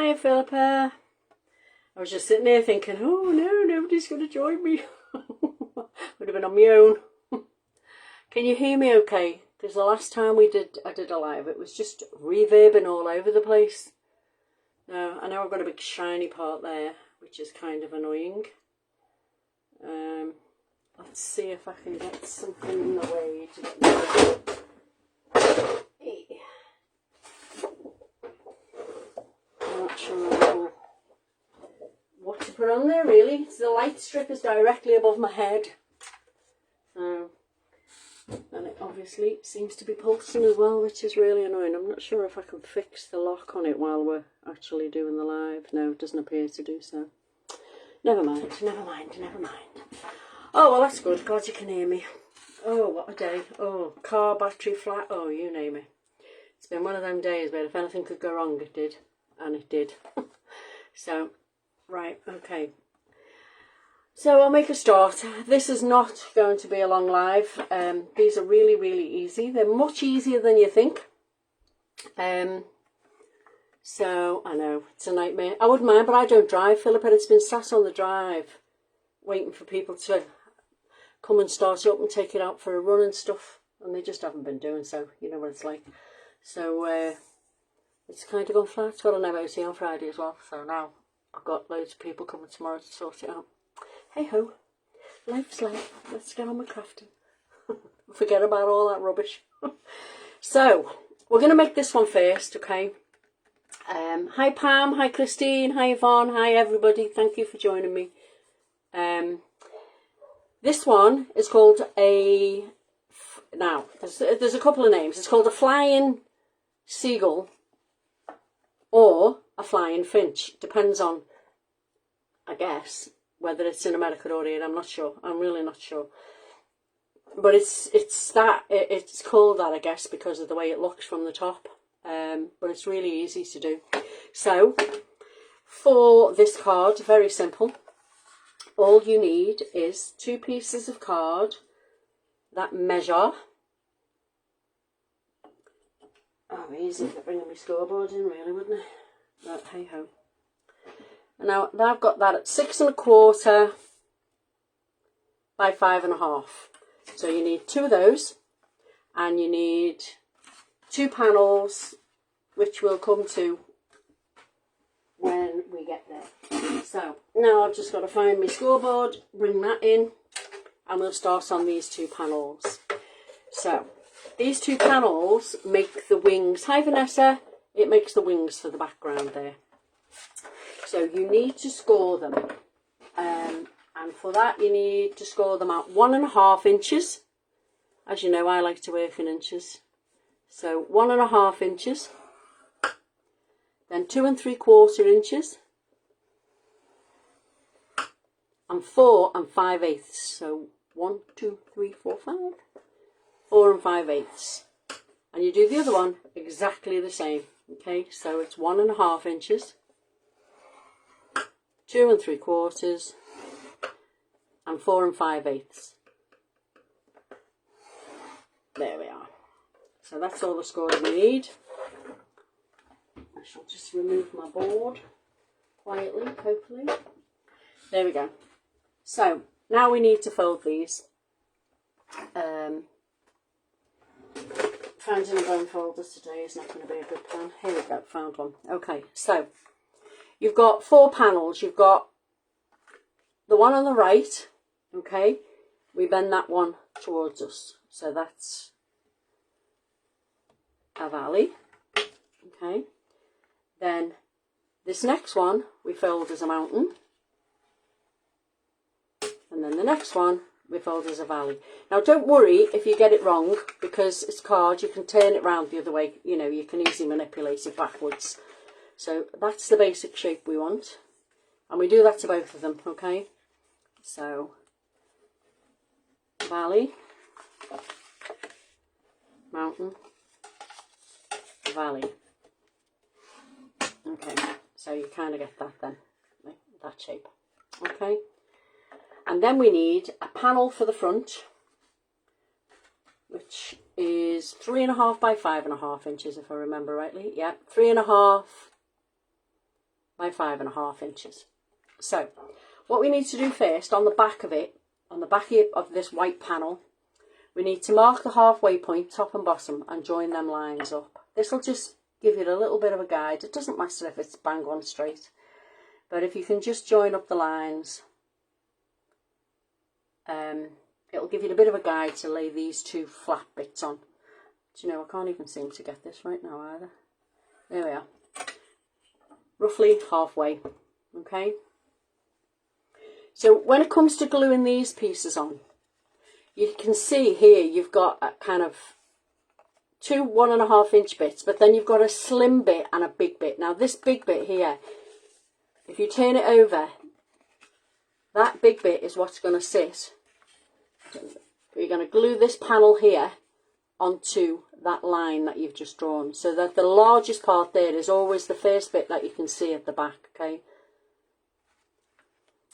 Hiya, Philippa. I was just sitting there thinking, oh no, nobody's going to join me. Would have been on my own. Can you hear me okay? Because the last time I did a live, it was just reverbing all over the place. Now, I know I've got a big shiny part there, which is kind of annoying. Let's see if I can get something in the way to get rid of it. I'm not sure what to put on there really. The light strip is directly above my head. So, and it obviously seems to be pulsing as well, which is really annoying. I'm not sure if I can fix the lock on it while we're actually doing the live. No, it doesn't appear to do so. Never mind. Oh, well, that's good. Glad you can hear me. Oh, what a day. Oh, car battery flat. Oh, you name it. It's been one of them days where if anything could go wrong, it did. And it did. So, right, okay. So I'll make a start. This is not going to be a long live. These are really, really easy. They're much easier than you think. So, I know, it's a nightmare. I wouldn't mind, but I don't drive, Philippa. It's been sat on the drive, waiting for people to come and start up and take it out for a run and stuff. And they just haven't been doing so. You know what it's like. So, it's kind of gone flat. It's got an MOT on Friday as well. So now I've got loads of people coming tomorrow to sort it out. Hey ho, life's life. Let's get on with crafting. Forget about all that rubbish. So, we're going to make this one first, okay? Hi Pam, hi Christine, hi Yvonne, hi everybody. Thank you for joining me. This one is called now, there's a couple of names. It's called a Flying Seagull or a Flying Finch. Depends on, I guess, whether it's in America or here. I'm not sure. I'm really not sure. But it's called that, I guess, because of the way it looks from the top. But it's really easy to do. So, for this card, very simple. All you need is 2 pieces of card that measure. Oh, easy for bringing my scoreboard in, really, wouldn't it? But hey ho. Now I've got that at 6 1/4 by 5 1/2. So you need 2 of those, and you need 2 panels, which we'll come to when we get there. So now I've just got to find my scoreboard, bring that in, and we'll start on these 2 panels. So these 2 panels make the wings. Hi Vanessa, it makes the wings for the background there. So you need to score them, and for that you need to score them at 1 1/2 inches. As you know, I like to work in inches. So 1 1/2 inches, then 2 3/4 inches, and 4 5/8. So 1, 2, 3, 4, 5, 4 5/8. And you do the other one exactly the same. Okay, so it's 1 1/2 inches, 2 3/4, and 4 5/8. There we are. So that's all the scores we need. I shall just remove my board quietly, hopefully. There we go. So now we need to fold these. Finding a bone folder today is not going to be a good plan. Here we go, found one. Okay, so you've got 4 panels. You've got the one on the right, okay? We bend that one towards us. So that's a valley, okay? Then this next one we fold as a mountain. And then the next one we fold as a valley. Now don't worry if you get it wrong, because it's card, you can turn it round the other way. You know, you can easily manipulate it backwards. So that's the basic shape we want. And we do that to both of them, okay? So, valley, mountain, valley. Okay, so you kind of get that then, like that shape. Okay, and then we need a panel for the front, which is 3 1/2 by 5 1/2 inches, if I remember rightly. Yeah, 3 1/2 by 5.5 inches. So what we need to do first, on the back of it, on the back of this white panel, we need to mark the halfway point, top and bottom, and join them lines up. This will just give you a little bit of a guide. It doesn't matter if it's bang on straight, but if you can just join up the lines, it'll give you a bit of a guide to lay these two flat bits on. Do you know, I can't even seem to get this right now either. There we are. Roughly halfway, okay? So when it comes to gluing these pieces on, you can see here you've got a kind of two 1.5 inch bits, but then you've got a slim bit and a big bit. Now this big bit here, if you turn it over, that big bit is what's going to sit. You're going to glue this panel here onto that line that you've just drawn, so that the largest part there is always the first bit that you can see at the back, okay?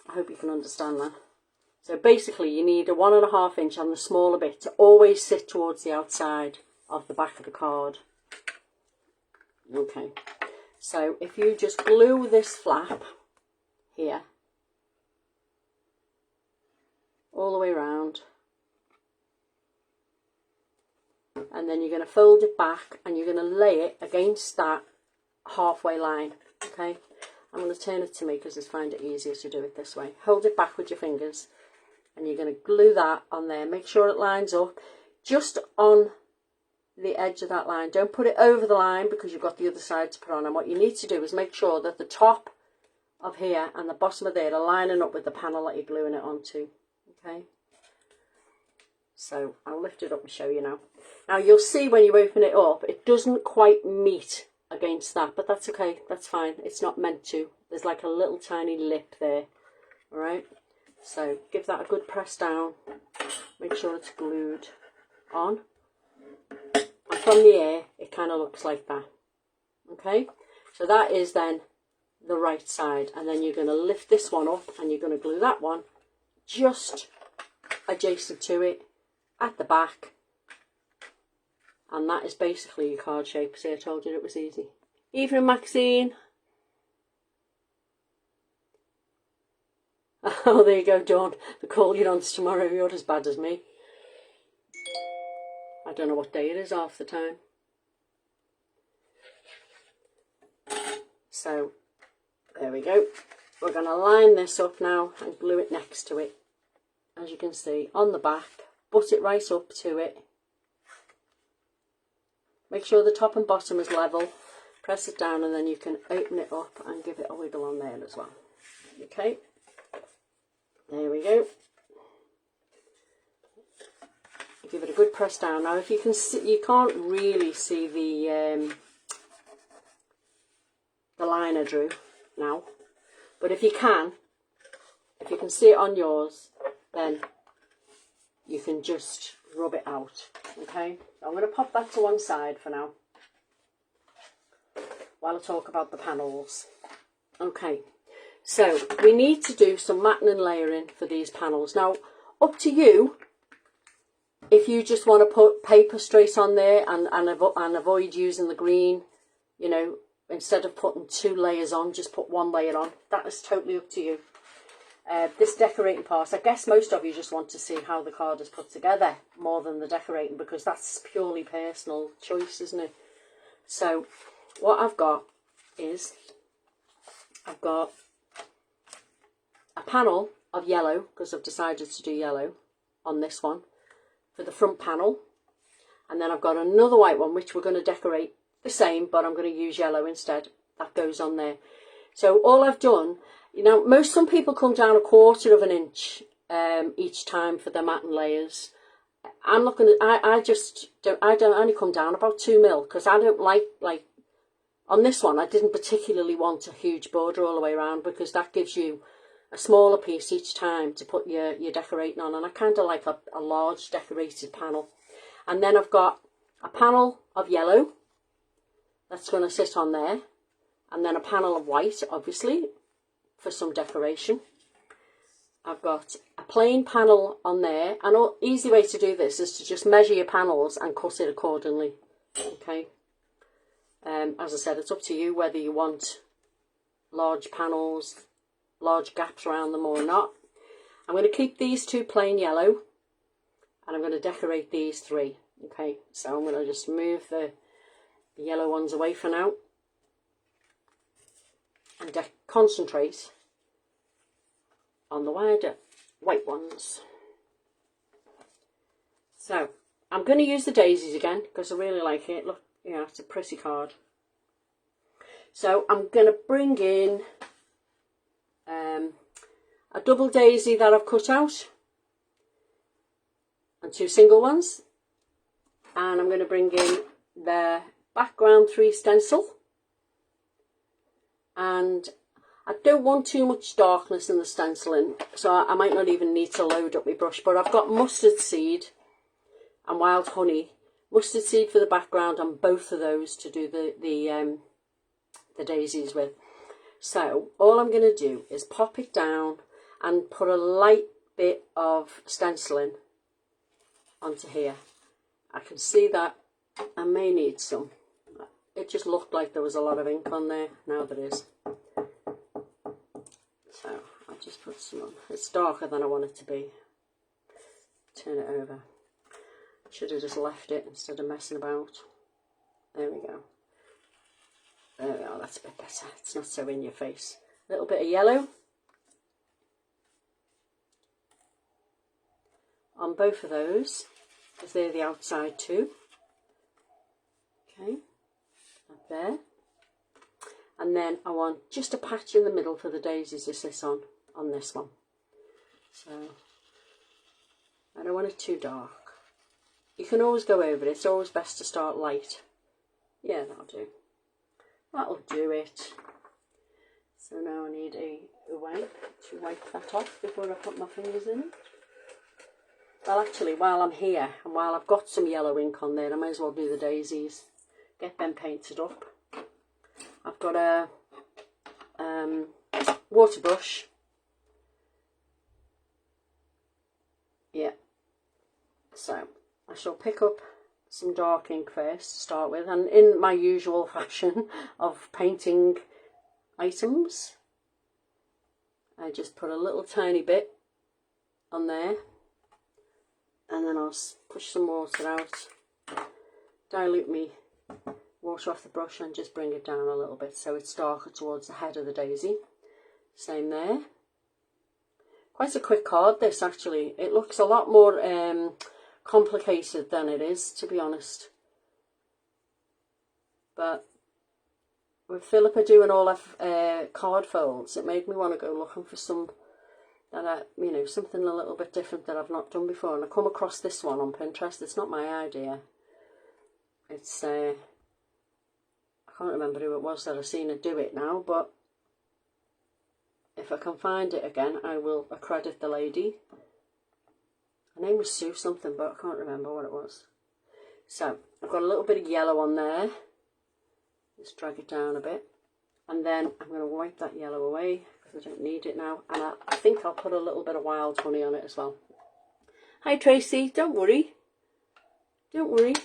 I hope you can understand that. So basically you need a 1.5 inch on the smaller bit to always sit towards the outside of the back of the card. Okay, so if you just glue this flap here all the way around, and then you're going to fold it back and you're going to lay it against that halfway line, okay? I'm going to turn it to me because I find it easier to do it this way. Hold it back with your fingers and you're going to glue that on there. Make sure it lines up just on the edge of that line. Don't put it over the line because you've got the other side to put on. And what you need to do is make sure that the top of here and the bottom of there are lining up with the panel that you're gluing it onto, okay? So I'll lift it up and show you now. Now you'll see when you open it up, it doesn't quite meet against that, but that's okay, that's fine. It's not meant to. There's like a little tiny lip there, all right? So give that a good press down. Make sure it's glued on. And from the air, it kind of looks like that, okay? So that is then the right side. And then you're going to lift this one up and you're going to glue that one just adjacent to it at the back. And that is basically your card shape. See, I told you it was easy. Evening, Maxine. Oh, there you go, Dawn. The call you're on tomorrow. You're as bad as me. I don't know what day it is half the time. So, there we go. We're going to line this up now and glue it next to it. As you can see, on the back, butt it right up to it. Make sure the top and bottom is level. Press it down and then you can open it up and give it a wiggle on there as well. Okay, there we go. Give it a good press down. Now if you can see, you can't really see the line I drew now, but if you can see it on yours, then you can just rub it out. Okay, I'm going to pop that to one side for now while I talk about the panels. Okay, so we need to do some matting and layering for these panels. Now, up to you if you just want to put paper straight on there and avoid using the green, you know, instead of putting 2 layers on, just put 1 layer on. That is totally up to you. This decorating part, I guess most of you just want to see how the card is put together more than the decorating, because that's purely personal choice, isn't it? So what I've got is, I've got a panel of yellow, because I've decided to do yellow on this one for the front panel, and then I've got another white one which we're going to decorate the same, but I'm going to use yellow instead. That goes on there. So all I've done, you know, some people come down 1/4 of an inch each time for their mat and layers. I'm not going to, I don't only come down about 2 mil, because I don't like on this one I didn't particularly want a huge border all the way around, because that gives you a smaller piece each time to put your decorating on, and I kind of like a large decorated panel. And then I've got a panel of yellow that's going to sit on there, and then a panel of white, obviously, for some decoration. I've got a plain panel on there, and an easy way to do this is to just measure your panels and cut it accordingly. Okay. As I said, it's up to you whether you want large panels, large gaps around them or not. I'm going to keep these 2 plain yellow, and I'm going to decorate these 3. Okay, so I'm going to just move the yellow ones away for now and concentrate on the wider white ones. So I'm going to use the daisies again because I really like it. Look, yeah, it's a pretty card. So I'm going to bring in a double daisy that I've cut out and 2 single ones, and I'm going to bring in the background 3 stencil, and I don't want too much darkness in the stenciling, so I might not even need to load up my brush, but I've got mustard seed and wild honey. Mustard seed for the background and both of those to do the daisies with. So all I'm going to do is pop it down and put a light bit of stenciling onto here. I can see that I may need some. It just looked like there was a lot of ink on there. Now there is. So I'll just put some on. It's darker than I want it to be. Turn it over. Should have just left it instead of messing about. There we go. There we are, that's a bit better. It's not so in your face. A little bit of yellow on both of those, because they're the outside too. Okay, up there. And then I want just a patch in the middle for the daisies. Is this on this one? So I don't want it too dark. You can always go over it. It's always best to start light. Yeah, that'll do. That'll do it. So now I need a wipe to wipe that off before I put my fingers in it. Well, actually, while I'm here and while I've got some yellow ink on there, I may as well do the daisies. Get them painted up. I've got a water brush. Yeah. So I shall pick up some dark ink first to start with, and in my usual fashion of painting items, I just put a little tiny bit on there, and then I'll push some water out, dilute me water off the brush and just bring it down a little bit so it's darker towards the head of the daisy. Same there. Quite a quick card this, actually. It looks a lot more complicated than it is, to be honest. But with Philippa doing all her card folds, it made me want to go looking for some that something a little bit different that I've not done before. And I come across this one on Pinterest. It's not my idea. It's I can't remember who it was that I've seen her do it now, but if I can find it again, I will accredit the lady. Her name was Sue something, but I can't remember what it was. So I've got a little bit of yellow on there. Just drag it down a bit, and then I'm going to wipe that yellow away because I don't need it now. And I think I'll put a little bit of wild honey on it as well. Hi Tracy, don't worry. Don't worry.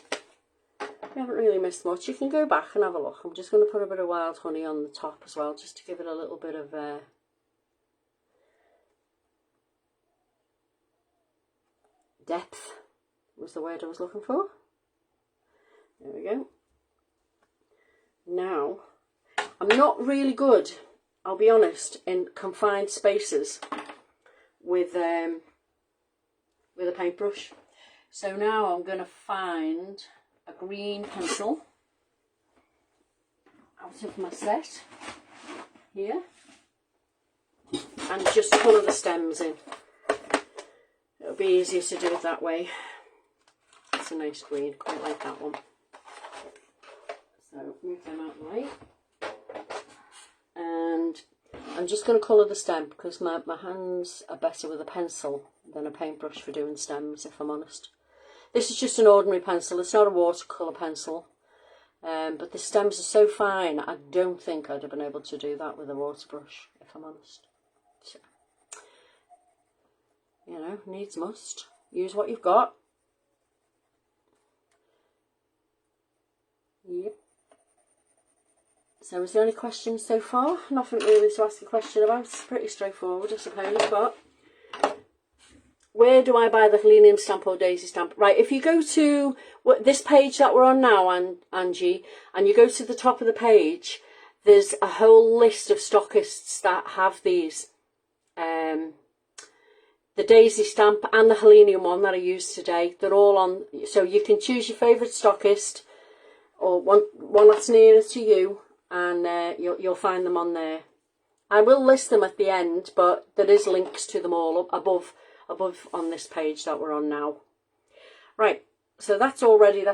You haven't really missed much. You can go back and have a look. I'm just going to put a bit of wild honey on the top as well, just to give it a little bit of depth was the word I was looking for. There we go. Now, I'm not really good, I'll be honest, in confined spaces with a paintbrush. So now I'm going to find a green pencil out of my set here and just colour the stems in. It'll be easier to do it that way. It's a nice green, quite like that one. So move them out of the way. And I'm just going to colour the stem because my hands are better with a pencil than a paintbrush for doing stems, if I'm honest. This is just an ordinary pencil, it's not a watercolour pencil. But the stems are so fine, I don't think I'd have been able to do that with a water brush, if I'm honest. So, you know, needs must. Use what you've got. Yep. So is there any questions so far? Nothing really to ask a question about. It's pretty straightforward, I suppose, but where do I buy the Helenium stamp or Daisy stamp? Right, if you go to this page that we're on now, Angie, and you go to the top of the page, there's a whole list of stockists that have these. The Daisy stamp and the Helenium one that I used today, they're all on, so you can choose your favourite stockist or one that's nearer to you, and you'll find them on there. I will list them at the end, but there is links to them all up above on this page that we're on now. Right, so that's all ready.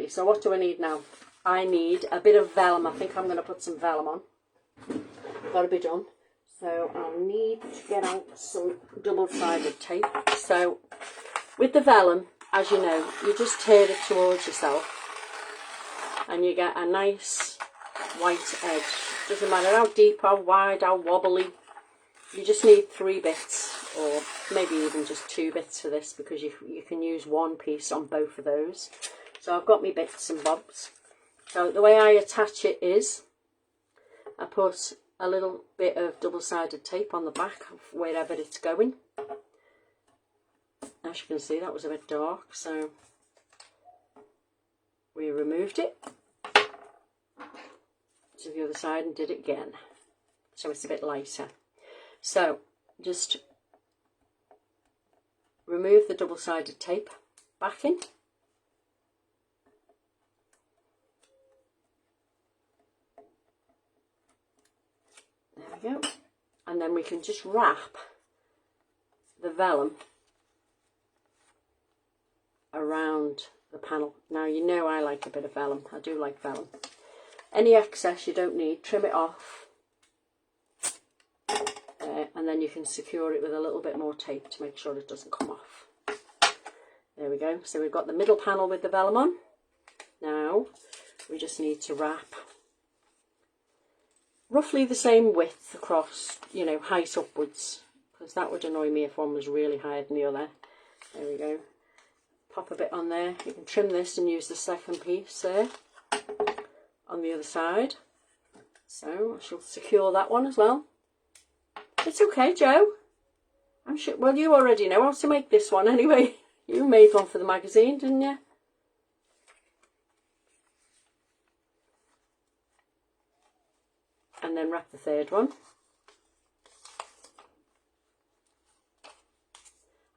So what do I need now? I need a bit of vellum. I think I'm going to put some vellum on. Got to be done. So I'll need to get out some double-sided tape. So with the vellum, as you know, you just tear it towards yourself and you get a nice white edge. Doesn't matter how deep, how wide, how wobbly. You just need 3 bits, or maybe even just 2 bits for this, because you can use one piece on both of those. So I've got my bits and bobs. So the way I attach it is I put a little bit of double-sided tape on the back of wherever it's going. As you can see, that was a bit dark, so we removed it to the other side and did it again, so it's a bit lighter. So just remove the double-sided tape back in. There we go. And then we can just wrap the vellum around the panel. Now you know I like a bit of vellum. I do like vellum. Any excess you don't need, trim it off. And then you can secure it with a little bit more tape to make sure it doesn't come off. There we go. So we've got the middle panel with the vellum on. Now we just need to wrap roughly the same width across, you know, height upwards, because that would annoy me if one was really higher than the other. There we go. Pop a bit on there. You can trim this and use the second piece there on the other side. So I shall secure that one as well. It's okay, Joe. I'm sure, well, you already know how to make this one anyway. You made one for the magazine, didn't you? And then wrap the third one.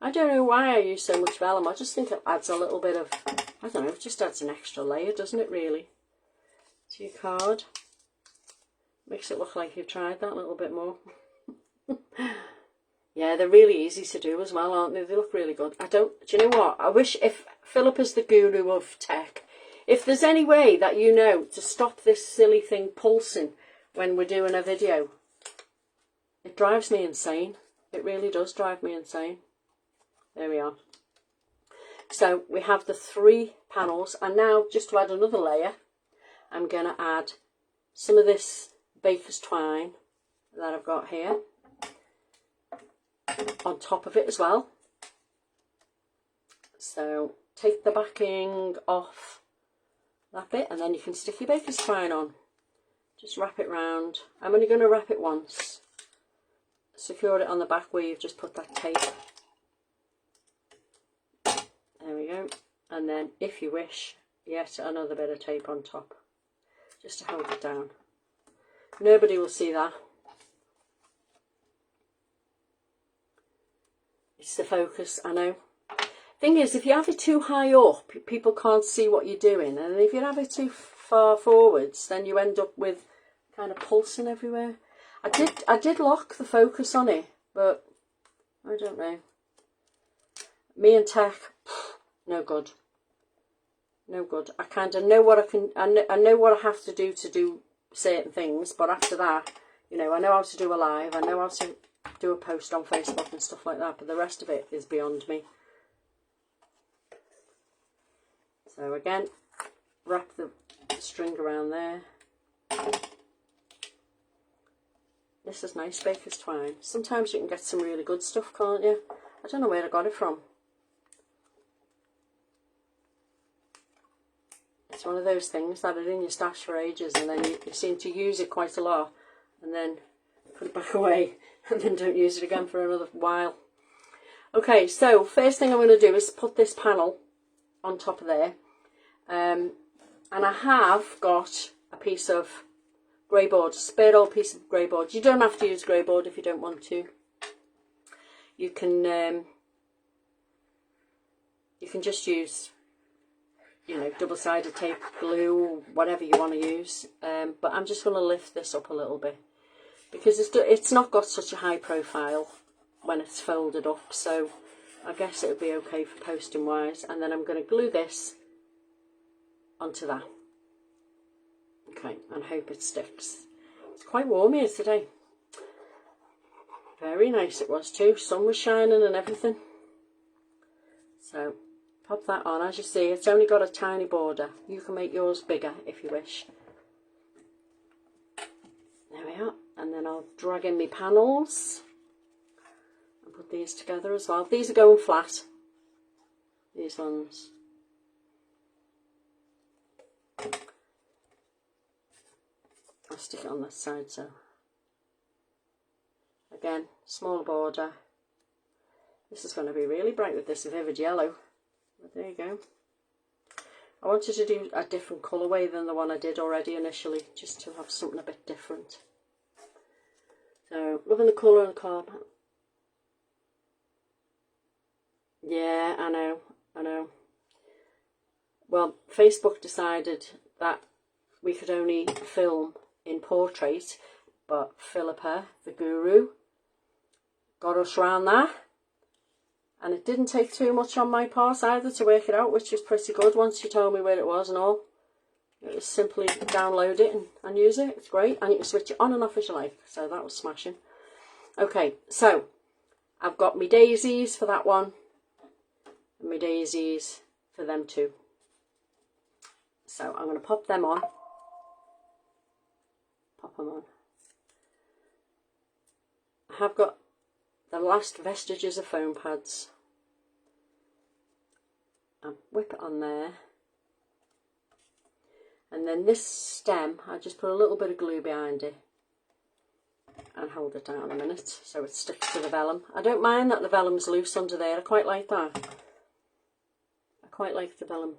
I don't know why I use so much vellum. I just think it adds a little bit of, I don't know, it just adds an extra layer, doesn't it, really, to your card. Makes it look like you've tried that a little bit more. Yeah, they're really easy to do as well, aren't they? They look really good. Do you know what? I wish, if Philip is the guru of tech, if there's any way that you know to stop this silly thing pulsing when we're doing a video. It drives me insane. It really does drive me insane. There we are. So we have the 3 panels, and now just to add another layer, I'm going to add some of this baker's twine that I've got here on top of it as well. So take the backing off that bit, and then you can stick your baker's twine on. Just wrap it round. I'm only going to wrap it once. Secure it on the back where you've just put that tape. There we go. And then, if you wish, yet another bit of tape on top, just to hold it down. Nobody will see that. It's the focus, I know. Thing is, if you have it too high up, people can't see what you're doing, and if you have it too far forwards, then you end up with kind of pulsing everywhere. I did lock the focus on it, but I don't know. Me and tech, no good. No good. I kind of know what I know what I have to do certain things, but after that, you know, I know how to do a live, I know how to do a post on Facebook and stuff like that, but the rest of it is beyond me. So again, wrap the string around there. This is nice baker's twine. Sometimes you can get some really good stuff, can't you? I don't know where I got it from. It's It's one of those things that are in your stash for ages, and then you seem to use it quite a lot, and then put it back away, and then don't use it again for another while. Okay, so first thing I'm going to do is put this panel on top of there. And I have got a piece of grey board, spare old piece of grey board. You don't have to use grey board if you don't want to. You can just use, you know, double-sided tape, glue, whatever you want to use. But I'm just going to lift this up a little bit because it's not got such a high profile when it's folded up, so I guess it'll be okay for posting wise. And then I'm going to glue this onto that. Okay, and hope it sticks. It's quite warm here today. Very nice it was too. Sun was shining and everything. So pop that on. As you see, it's only got a tiny border. You can make yours bigger if you wish. There we are. And then I'll drag in my panels and put these together as well. These are going flat. These ones. I'll stick it on this side, so again, smaller border. This is going to be really bright with this vivid yellow, but there you go. I wanted to do a different colourway than the one I did already initially, just to have something a bit different. So, loving the colour and the card. Yeah, I know. Well, Facebook decided that we could only film in portrait, but Philippa, the guru, got us round that. And it didn't take too much on my part either to work it out, which was pretty good once you told me where it was and all. It was simply download it and use it. It's great. And you can switch it on and off as you like. So that was smashing. Okay, so I've got my daisies for that one. And my daisies for them too. So I'm going to pop them on. Pop them on. I have got the last vestiges of foam pads. And whip it on there. And then this stem, I just put a little bit of glue behind it and hold it down a minute so it sticks to the vellum. I don't mind that the vellum's loose under there. I quite like that. I quite like the vellum.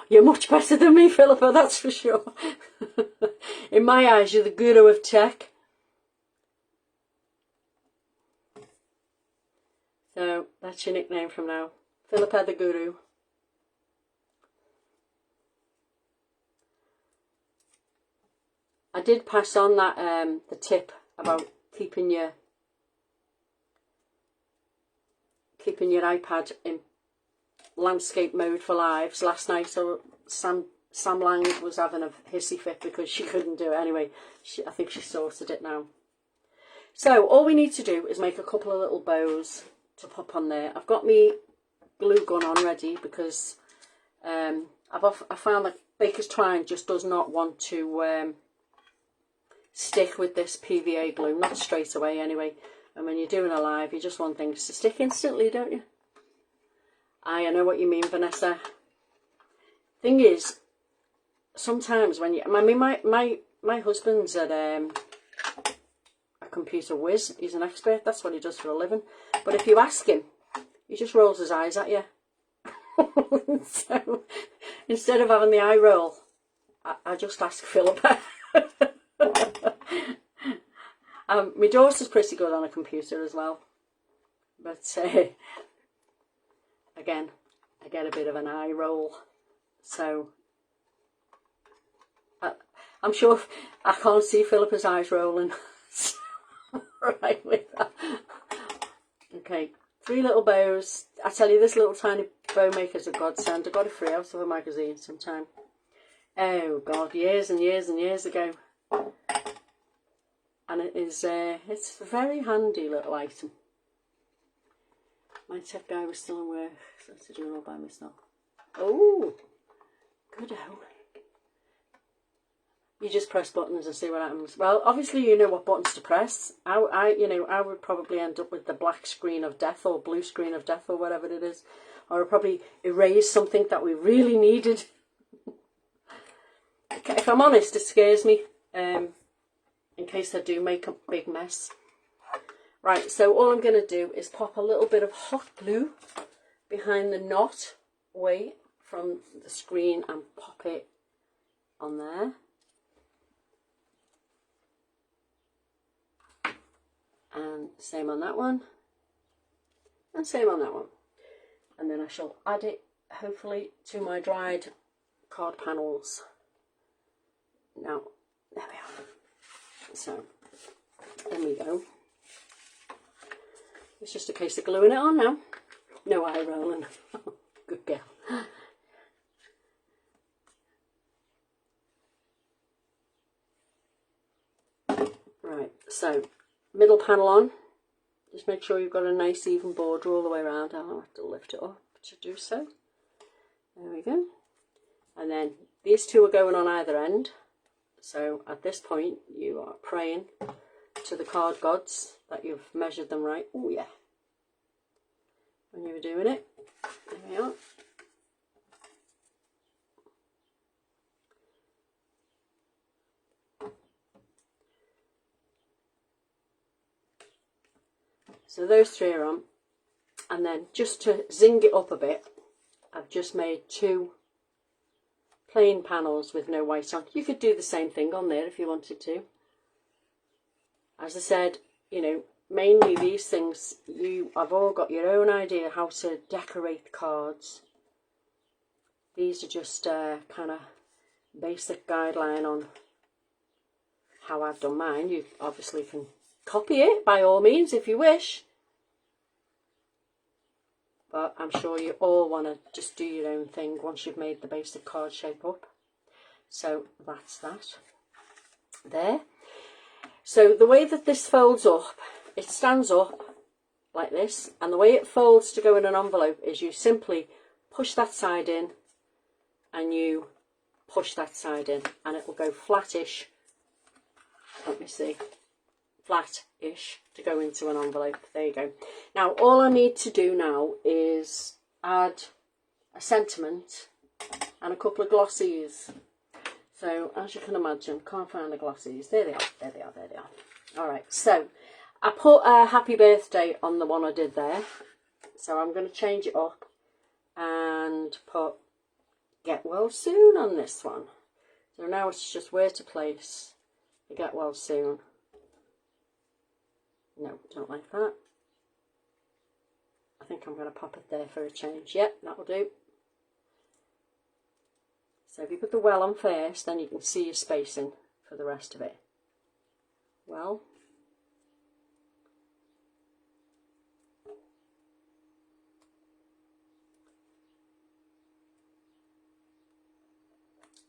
You're much better than me, Philippa, that's for sure. In my eyes, you're the guru of tech. So that's your nickname from now. Philippa the guru. I did pass on that the tip about keeping your iPad in landscape mode for lives last night. So Sam Lang was having a hissy fit because she couldn't do it anyway. I think she sorted it now. So all we need to do is make a couple of little bows to pop on there. I've got me glue gun on ready because I found that Baker's Twine just does not want to stick with this PVA glue, not straight away anyway. And when you're doing a live, you just want things to stick instantly, don't you? I know what you mean, Vanessa. Thing is, sometimes when you, I mean, my husband's at a computer whiz. He's an expert. That's what he does for a living. But if you ask him, he just rolls his eyes at you. So instead of having the eye roll, I just ask Philippa. My daughter's pretty good on a computer as well, but again, I get a bit of an eye roll, so I'm sure I can't see Philippa's eyes rolling. Right with that. Okay, 3 little bows. I tell you, this little tiny bow maker's a godsend. I got it free out of a magazine sometime. Oh God, years and years and years ago. And it is, it's a very handy little item. My tech guy was still in work, so I had to do it all by myself. Oh, good-o. You just press buttons and see what happens. Well, obviously you know what buttons to press. I would probably end up with the black screen of death or blue screen of death or whatever it is. Or I'd probably erase something that we really needed. If I'm honest, it scares me. In case I do make a big mess. Right, so all I'm going to do is pop a little bit of hot glue behind the knot away from the screen and pop it on there. And same on that one, and same on that one. And then I shall add it, hopefully, to my dried card panels. Now, there we are. So, there we go. It's just a case of gluing it on now. No eye rolling. Good girl. Right, so middle panel on. Just make sure you've got a nice even border all the way around. I'll have to lift it up to do so. There we go. And then these two are going on either end. So at this point you are praying to the card gods that you've measured them right. Oh yeah. When you were doing it. There we are. So those three are on, and then just to zing it up a bit, I've just made two plain panels with no white on. You could do the same thing on there if you wanted to. As I said, you know, mainly these things, I've all got your own idea how to decorate the cards. These are just kind of basic guideline on how I've done mine. You obviously can copy it by all means if you wish. But I'm sure you all want to just do your own thing once you've made the basic card shape up. So that's that. There. So the way that this folds up, it stands up like this. And the way it folds to go in an envelope is you simply push that side in and you push that side in. And it will go flattish. Let me see. Flat-ish to go into an envelope. There you go. Now all I need to do now is add a sentiment and a couple of glossies. So as you can imagine, can't find the glossies. There they are, there they are, there they are. Alright, so I put a happy birthday on the one I did there. So I'm going to change it up and put get well soon on this one. So now it's just where to place the get well soon. No, don't like that. I think I'm going to pop it there for a change. Yep, that'll do. So if you put the well on first, then you can see your spacing for the rest of it. Well.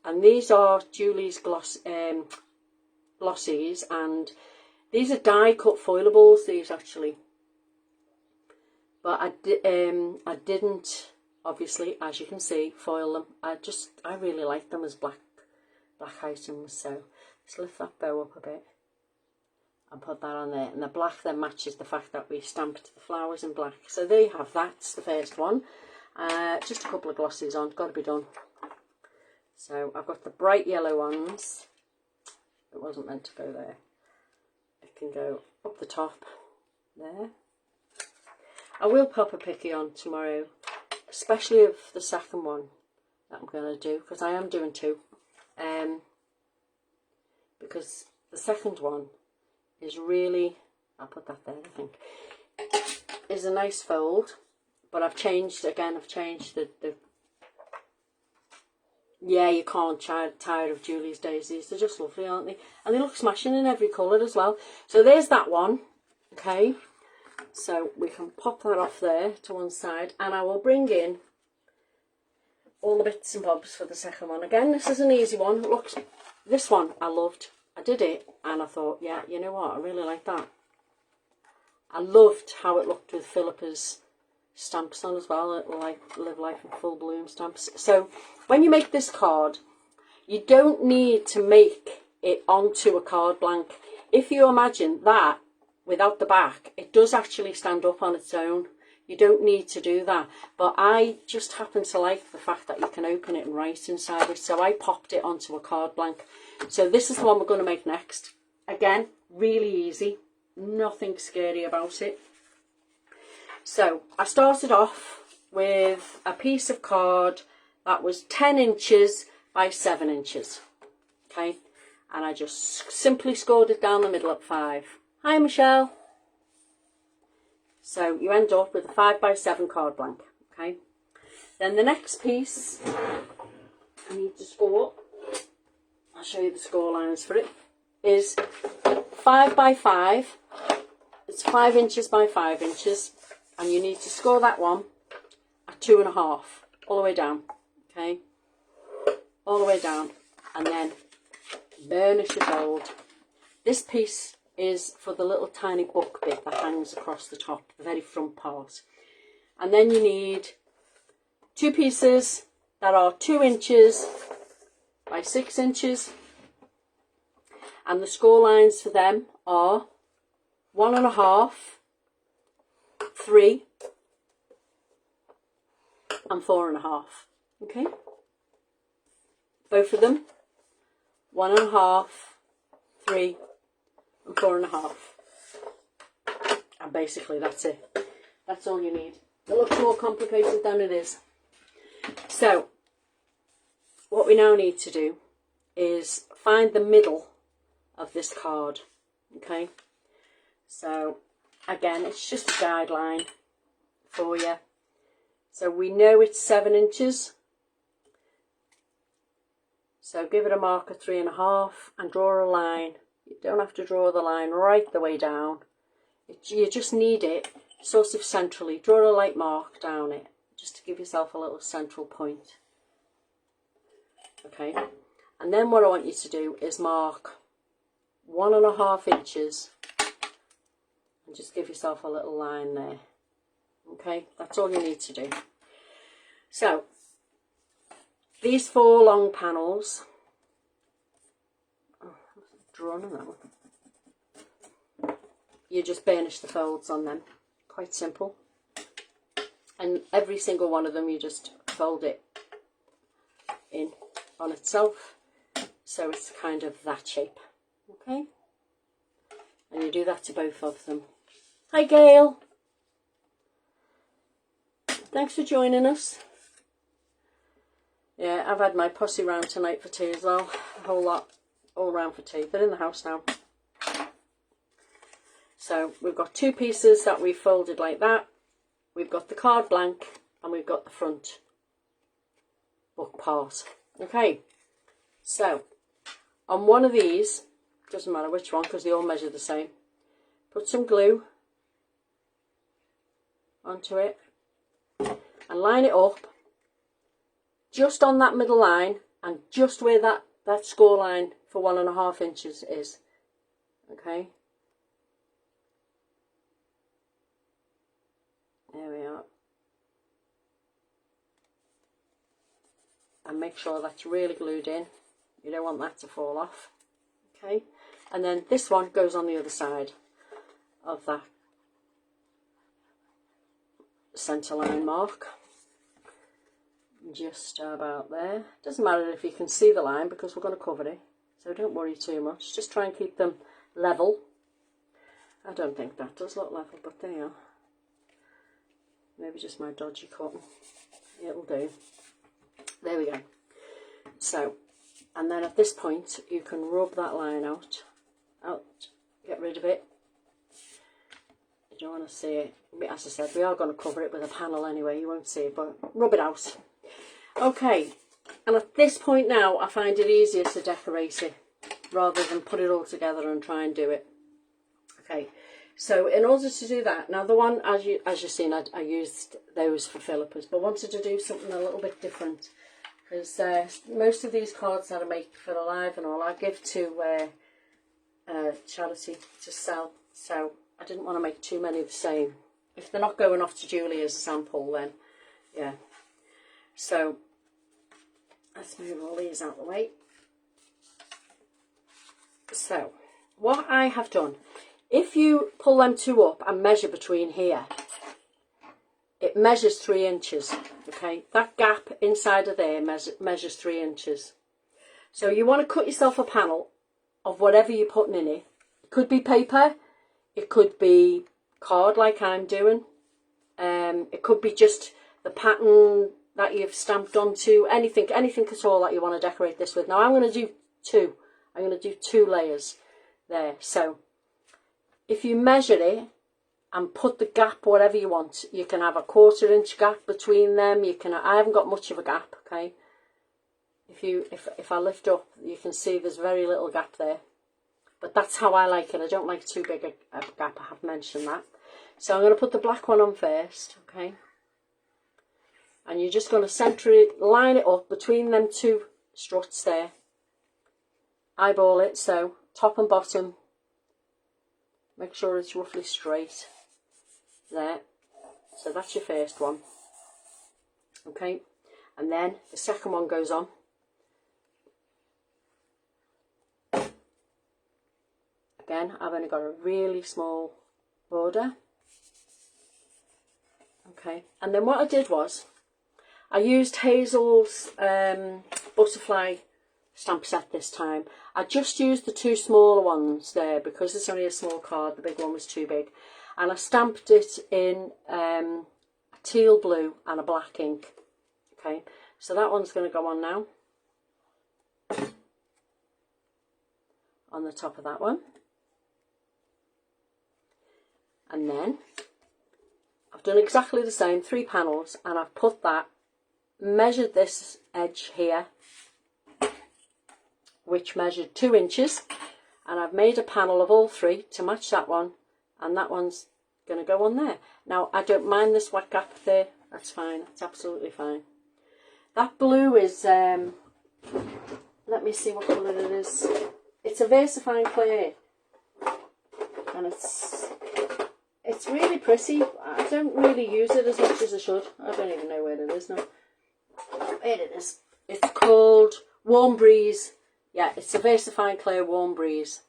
And these are Julie's glossies, and these are die cut foilables, these actually. But I didn't, obviously, as you can see, foil them. I really like them as black items. So let's lift that bow up a bit and put that on there. And the black then matches the fact that we stamped the flowers in black. So there you have, that's the first one. Just a couple of glossies on, got to be done. So I've got the bright yellow ones. It wasn't meant to go there. It can go up the top there. I will pop a picky on tomorrow, especially of the second one that I'm going to do, because I am doing two. Because the second one is really, I'll put that there, I think, is a nice fold, but I've changed the yeah, you can't tired of Julie's daisies. They're just lovely, aren't they? And they look smashing in every colour as well. So there's that one. Okay. So we can pop that off there to one side. And I will bring in all the bits and bobs for the second one. Again, this is an easy one. Look, this one I loved. I did it and I thought, yeah, you know what? I really like that. I loved how it looked with Philippa's stamps on as well, like Live Life in Full Bloom stamps. So when you make this card, You don't need to make it onto a card blank. If you imagine that without the back, it does actually stand up on its own. You don't need to do that. But I just happen to like the fact that you can open it and write inside it. So I popped it onto a card blank. So this is the one we're going to make next. Again, really easy. Nothing scary about it. So I started off with a piece of card that was 10 inches by 7 inches. Okay. And I just simply scored it down the middle at 5. Hi, Michelle. So you end up with a 5 by 7 card blank, okay? Then the next piece, I need to score, I'll show you the score lines for it, is 5 by 5. It's 5 inches by 5 inches, and you need to score that one at 2.5, all the way down, okay? All the way down, and then burnish your gold. This piece is for the little tiny book bit that hangs across the top, the very front part. And then you need 2 pieces that are 2 inches by 6 inches. And the score lines for them are 1.5, 3, and 4.5. Okay? Both of them, 1.5, 3, and 4.5, and basically that's it. That's all you need. It looks more complicated than it is. So what we now need to do is find the middle of this card. Okay, so again, it's just a guideline for you. So we know it's 7 inches, so give it a mark of 3.5 and draw a line. You don't have to draw the line right the way down. You just need it sort of centrally. Draw a light mark down it, just to give yourself a little central point. Okay, and then what I want you to do is mark 1.5 inches and just give yourself a little line there. Okay, that's all you need to do. So, these 4 long panels, drawn on that one. You just burnish the folds on them, quite simple. And every single one of them, you just fold it in on itself, so it's kind of that shape. Okay, and you do that to both of them. Hi Gail, thanks for joining us. Yeah, I've had my posse round tonight for tea as well, a whole lot. All round for tea. They're in the house now. So we've got 2 pieces that we've folded like that. We've got the card blank and we've got the front book part. Okay, so on one of these, doesn't matter which one because they all measure the same, put some glue onto it and line it up just on that middle line and just where that score line for 1.5 inches is. Okay, there we are, and make sure that's really glued in. You don't want that to fall off. Okay, and then this one goes on the other side of that centre line mark, just about there. Doesn't matter if you can see the line because we're going to cover it, so don't worry too much. Just try and keep them level. I don't think that does look level, but they are. Maybe just my dodgy cotton. It'll do. There we go. So, and then at this point you can rub that line out, get rid of it. You don't want to see it. As I said, we are going to cover it with a panel anyway, you won't see it, but rub it out. Okay, and at this point now I find it easier to decorate it rather than put it all together and try and do it. Okay, so in order to do that, now the one, as you've seen, I used those for Philippa's, but wanted to do something a little bit different, because most of these cards that I make for Alive and all, I give to charity to sell, so I didn't want to make too many the same. If they're not going off to Julie as a sample, then yeah. So let's move all these out of the way. So what I have done, if you pull them two up and measure between here, it measures 3 inches, okay? That gap inside of there measures 3 inches. So you want to cut yourself a panel of whatever you're putting in it. It could be paper, it could be card like I'm doing, it could be just the pattern that you've stamped onto, anything at all that you want to decorate this with. Now I'm going to do 2. I'm going to do 2 layers there. So if you measure it and put the gap whatever you want, you can have a 1/4 inch gap between them. You can. I haven't got much of a gap, okay. If I lift up, you can see there's very little gap there, but that's how I like it. I don't like too big a gap. I have mentioned that. So I'm going to put the black one on first, okay. And you're just going to centre it, line it up between them 2 struts there. Eyeball it, so top and bottom. Make sure it's roughly straight. There. So that's your first one. Okay. And then the second one goes on. Again, I've only got a really small border. Okay. And then what I did was, I used Hazel's butterfly stamp set this time. I just used the 2 smaller ones there because it's only a small card. The big one was too big. And I stamped it in a teal blue and a black ink. Okay, so that one's going to go on now. On the top of that one. And then I've done exactly the same, 3 panels, and I've put that, measured this edge here, which measured 2 inches, and I've made a panel of all 3 to match that one, and that one's going to go on there. Now I don't mind this wet gap there, that's fine, that's absolutely fine. That blue is, let me see what colour it is. It's a versifying clay, and it's really pretty. I don't really use it as much as I should. I don't even know where it is now. There it is. It's called Warm Breeze. Yeah, it's a versifying clay Warm Breeze.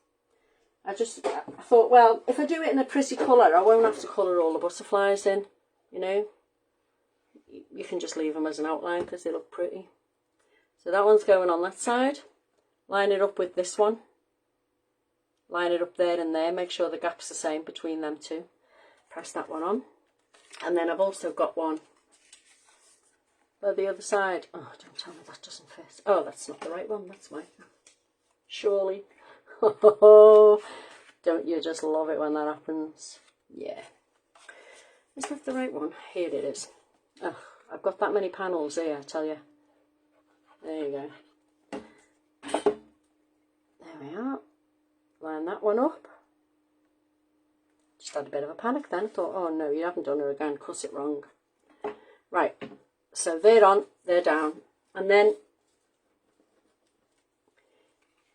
I thought, well, if I do it in a pretty colour, I won't have to colour all the butterflies in, you know. You can just leave them as an outline because they look pretty. So that one's going on that side. Line it up with this one. Line it up there and there. Make sure the gap's the same between them 2. Press that one on. And then I've also got one by the other side. Oh, don't tell me that doesn't fit. Oh, that's not the right one. That's mine. Surely. Oh, don't you just love it when that happens? Yeah. Is that the right one? Here it is. Oh, I've got that many panels here, I tell you. There you go. There we are. Line that one up. Just had a bit of a panic then. I thought, oh no, you haven't done her again. Cut it wrong. Right. So they're on, they're down. And then,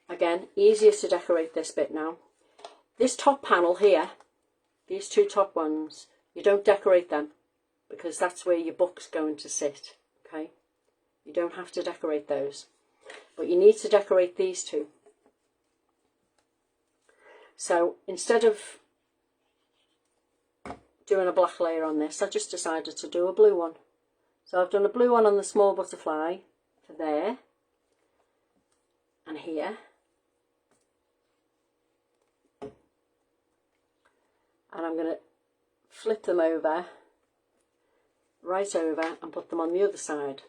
again, easier to decorate this bit now. This top panel here, these 2 top ones, you don't decorate them because that's where your book's going to sit. Okay. You don't have to decorate those. But you need to decorate these 2. So instead of doing a black layer on this, I just decided to do a blue one. So I've done a blue one on the small butterfly for there and here. And I'm going to flip them over, right over, and put them on the other side.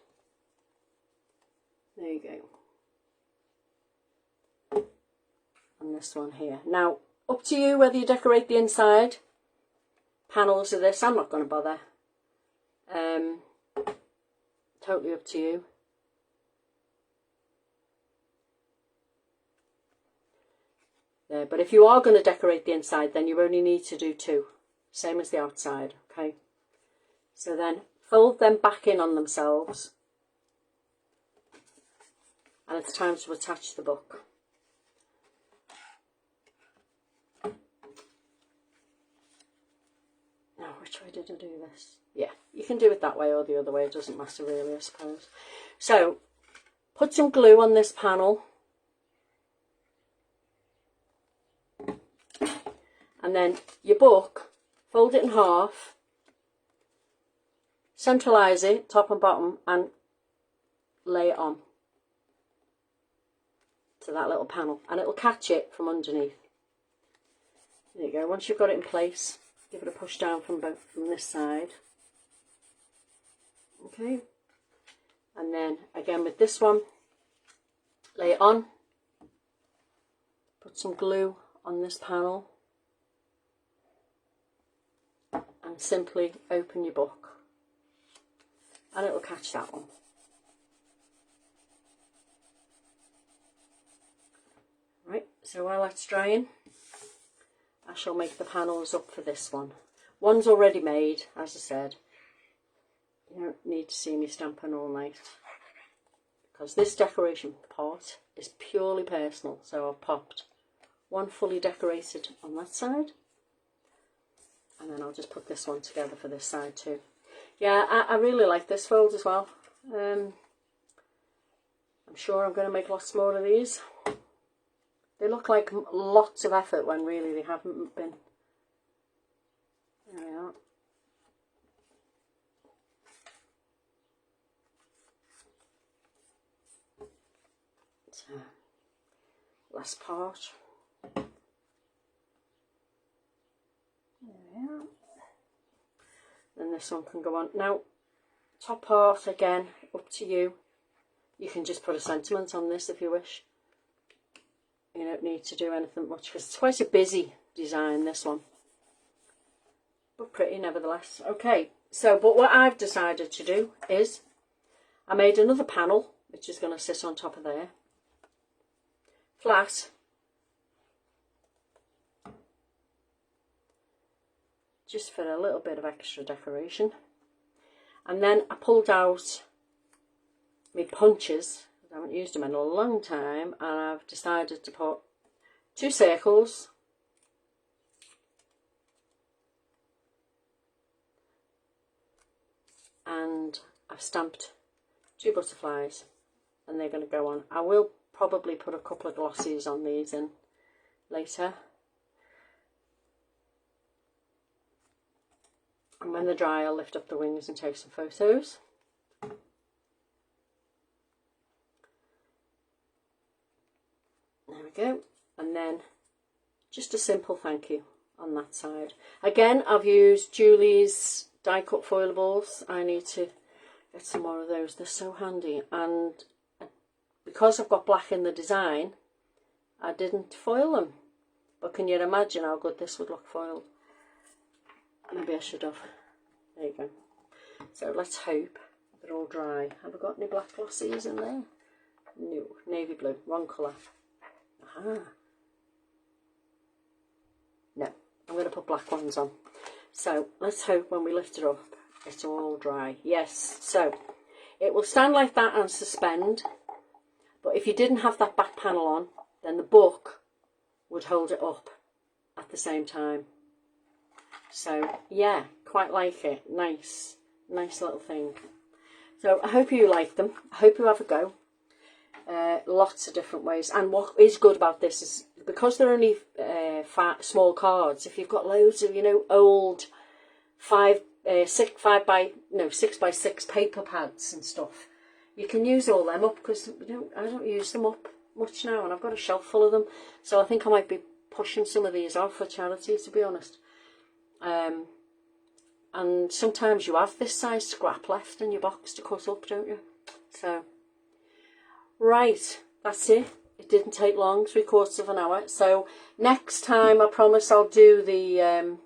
There you go. And this one here. Now, up to you whether you decorate the inside panels of this. I'm not going to bother. Totally up to you. There, but if you are going to decorate the inside, then you only need to do 2. Same as the outside, okay? So then fold them back in on themselves. And it's time to attach the book. Now, which way did I do this? Yeah, you can do it that way or the other way. It doesn't matter really, I suppose. So, put some glue on this panel. And then your book, fold it in half, centralise it, top and bottom, and lay it on to that little panel, and it'll catch it from underneath. There you go. Once you've got it in place, give it a push down from this side. Okay. And then again with this one, lay it on, put some glue on this panel, and simply open your book, and it'll catch that one. Right, so while that's drying, I shall make the panels up for this one. One's already made, as I said. You don't need to see me stamping all night, because this decoration part is purely personal. So I've popped one fully decorated on that side, and then I'll just put this one together for this side too. Yeah, I really like this fold as well. I'm sure I'm going to make lots more of these. They look like lots of effort when really they haven't been. There we are. So, last part. There we are. Then this one can go on. Now, top part again, up to you. You can just put a sentiment on this if you wish. You don't need to do anything much because it's quite a busy design, this one. But pretty nevertheless. Okay, so but what I've decided to do is I made another panel which is going to sit on top of there. Flat. Just for a little bit of extra decoration. And then I pulled out my punches. I haven't used them in a long time, and I've decided to put 2 circles and I've stamped 2 butterflies, and they're going to go on. I will probably put a couple of glossies on these in later, and when they're dry I'll lift up the wings and take some photos. There we go, and then just a simple thank you on that side. Again, I've used Julie's die cut foilables. I need to get some more of those, they're so handy, and because I've got black in the design I didn't foil them, but can you imagine how good this would look foiled? Maybe I should have. There you go. So let's hope they're all dry. Have I got any black glossies in there? No, navy blue, wrong colour. Aha. No, I'm going to put black ones on. So let's hope when we lift it up it's all dry. Yes, so it will stand like that and suspend, but if you didn't have that back panel on, then the book would hold it up at the same time. So yeah, quite like it. Nice little thing. So I hope you like them. I hope you have a go. Lots of different ways, and what is good about this is because they're only small cards. If you've got loads of old 6 by 6 paper pads and stuff, you can use all them up, because I don't use them up much now, and I've got a shelf full of them, so I think I might be pushing some of these off for charity, to be honest. And sometimes you have this size scrap left in your box to cut up, don't you? So right, that's it. It didn't take long, 3/4 of an hour. So next time I promise I'll do the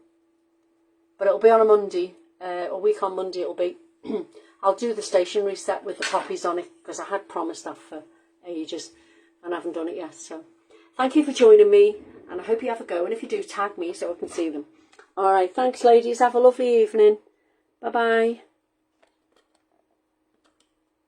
but it'll be on a Monday, a week on Monday it'll be. I'll do the stationery set with the poppies on it, because I had promised that for ages and I haven't done it yet. So thank you for joining me, and I hope you have a go, and if you do, tag me so I can see them. Alright, thanks ladies, have a lovely evening. Bye bye.